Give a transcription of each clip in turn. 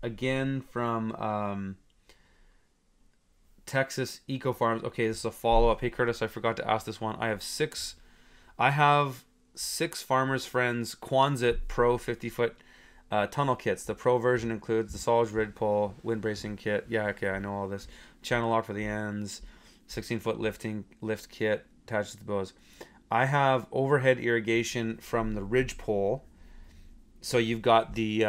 again from Texas Eco Farms. Okay, this is a follow-up. Hey Curtis, I forgot to ask this one. I have six farmers friends Quonset Pro 50-foot tunnel kits. The Pro version includes the solid ridge pole, wind bracing kit. Yeah, okay, I know all this. Channel lock for the ends, 16-foot lift kit attached to the bows. I have overhead irrigation from the ridge pole. So you've got the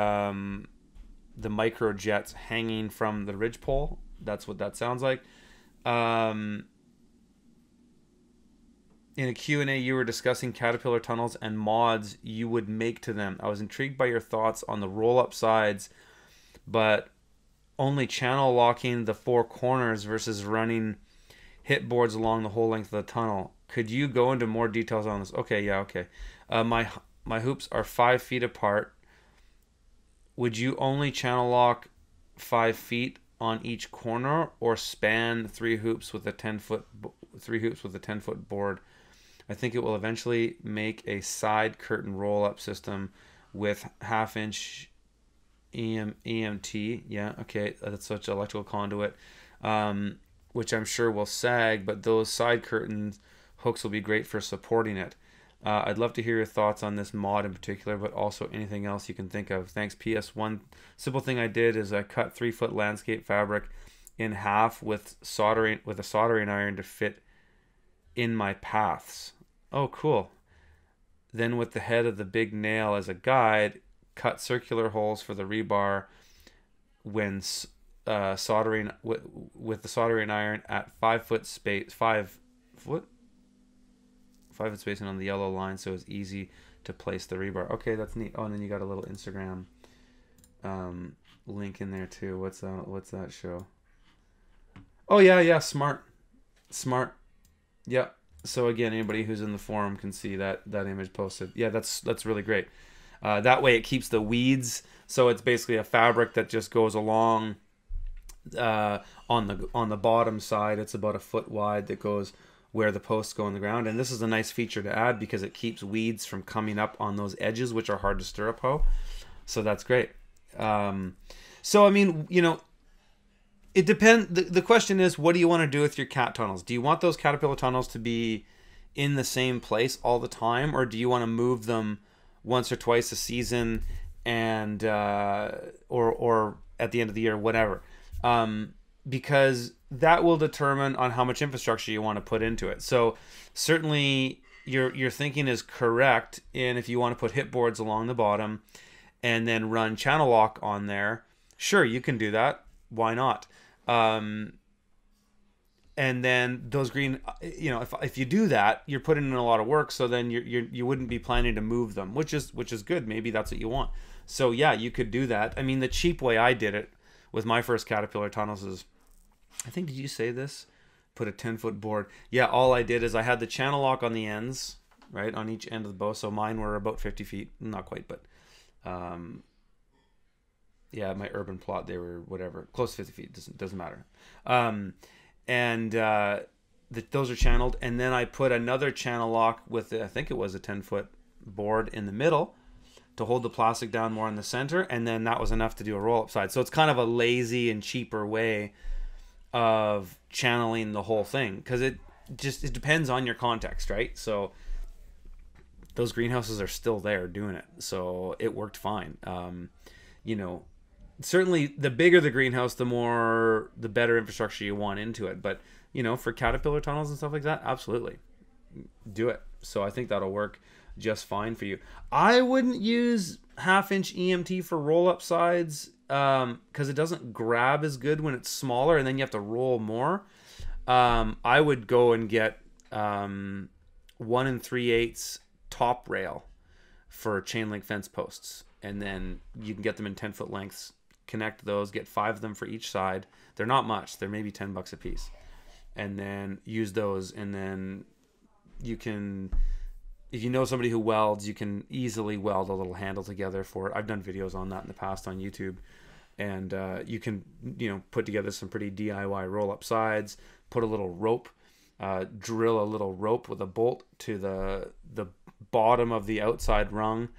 micro jets hanging from the ridge pole. That's what that sounds like. In a Q&A, you were discussing Caterpillar tunnels and mods you would make to them. I was intrigued by your thoughts on the roll-up sides, but only channel locking the four corners versus running hit boards along the whole length of the tunnel. Could you go into more details on this? Okay, yeah, okay. My hoops are 5 feet apart. Would you only channel lock 5 feet on each corner, or span three hoops with a 10-foot board? I think it will eventually make a side curtain roll-up system with half-inch EMT. Yeah, okay, that's such electrical conduit, which I'm sure will sag, but those side curtains hooks will be great for supporting it. I'd love to hear your thoughts on this mod in particular, but also anything else you can think of. Thanks. PS, one simple thing I did is I cut 3-foot landscape fabric in half with a soldering iron to fit in my paths. Oh, cool. Then with the head of the big nail as a guide, cut circular holes for the rebar when soldering with the soldering iron at 5 foot space, 5 foot spacing on the yellow line, so it's easy to place the rebar. Okay, that's neat. Oh, and then you got a little Instagram link in there too. What's that show? Oh yeah, smart. Yeah. So again, anybody who's in the forum can see that image posted. Yeah, that's really great. That way it keeps the weeds. So it's basically a fabric that just goes along on the bottom side. It's about a foot wide that goes where the posts go in the ground. And this is a nice feature to add because it keeps weeds from coming up on those edges, which are hard to stirrup hoe. So that's great. So I mean, it depends. The question is, what do you want to do with your cat tunnels? Do you want those Caterpillar tunnels to be in the same place all the time, or do you want to move them once or twice a season, and or at the end of the year, whatever? Because that will determine on how much infrastructure you want to put into it. So certainly your thinking is correct. And if you want to put hip boards along the bottom and then run channel lock on there, sure, you can do that. Why not? And then those green, if you do that, you're putting in a lot of work. So then you wouldn't be planning to move them, which is good. Maybe that's what you want. So yeah, you could do that. I mean, the cheap way I did it with my first Caterpillar tunnels is, I think, did you say this? Put a 10-foot board. Yeah, all I did is I had the channel lock on the ends, right, on each end of the bow. So mine were about 50 feet, not quite, but yeah, my urban plot, they were whatever, close to 50 feet, doesn't matter. Those are channeled, and then I put another channel lock with, I think it was a 10-foot board in the middle to hold the plastic down more in the center, and then that was enough to do a roll-up side. So it's kind of a lazy and cheaper way of channeling the whole thing, because it depends on your context, right? So those greenhouses are still there doing it, so it worked fine. Certainly the bigger the greenhouse, the better infrastructure you want into it. But for Caterpillar tunnels and stuff like that, absolutely do it. So I think that'll work just fine for you. I wouldn't use half-inch EMT for roll-up sides because it doesn't grab as good when it's smaller, and then you have to roll more. I would go and get 1 3/8 top rail for chain link fence posts, and then you can get them in 10-foot lengths. Connect those, get 5 of them for each side. They're not much. They're maybe $10 a piece, and then use those. And then you can, if you know somebody who welds, you can easily weld a little handle together for it. I've done videos on that in the past on YouTube, and you can put together some pretty DIY roll-up sides. Put a little rope, drill a little rope with a bolt to the bottom of the outside rung,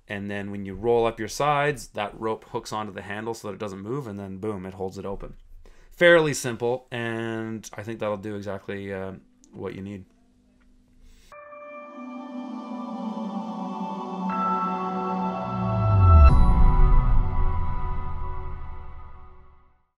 And then when you roll up your sides, that rope hooks onto the handle so that it doesn't move, and then boom, it holds it open. Fairly simple, and I think that'll do exactly what you need.